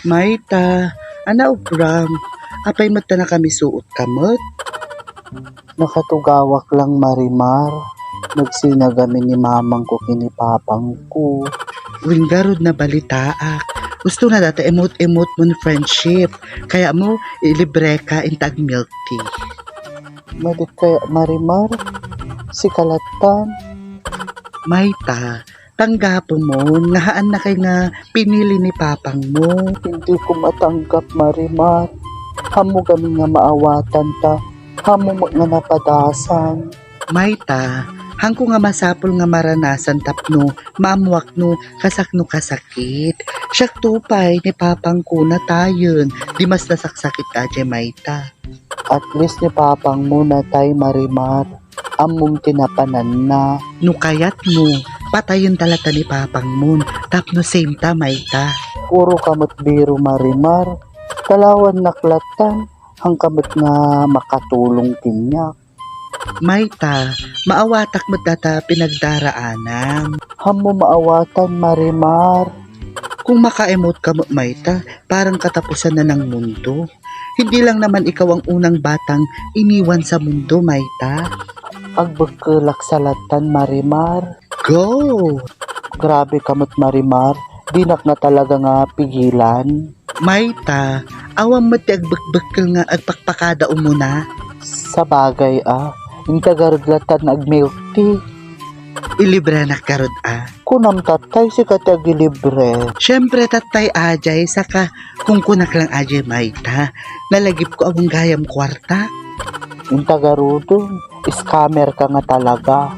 Maita, ana ubram, apay mata na kami suot kamot. Nakatugawak lang Marimar. Nagsinagami ni mamang ko kini papang ko. Winggarod na balitaak. Gusto na dati emot-emot mo friendship. Kaya mo, ilibre ka intag milk tea. Madit kaya Marimar, si Kalatan. Maita, tanggapon mo, nahaan na kay nga pinili ni papang mo. Hindi ko matanggap Marimar. Hamo kami nga maawatan ta. Hamo nga napadasan. Maita, hangko nga masapol nga maranasan tapno, maamuak no, kasakno kasakit. Siyak tupay ni papang ko na tayon, di mas nasaksakit ka dyan, Maita. At least ni papang mo na tay Marimar. Among tinapanan na. No kayat mo, patayon talata ni papang mo, tapno same ta, Maita. Puro kamot biro Marimar. Kalawan naklatan. Hang kamot nga makatulong tinyak. Maita, maawatak mo data pinagdaraanan. Hamo maawatan Marimar. Kung maka-emote ka mo, Maita, parang katapusan na ng mundo. Hindi lang naman ikaw ang unang batang iniwan sa mundo, Maita. Agbagkulak sa latan Marimar. Go! Grabe kamot Marimar. Dinak na talaga nga pigilan. Maita, awang mati agbagbagal nga agpakpakada umuna. Sa bagay yung tagarudlatan na agmilk tea. Ilibre na karod Kunam tatay si katagilibre. Siyempre tatay ajay, saka kung kunak lang ajay Maita, nalagip ko ang gayam kwarta. Yung tagarudon, scammer ka nga talaga.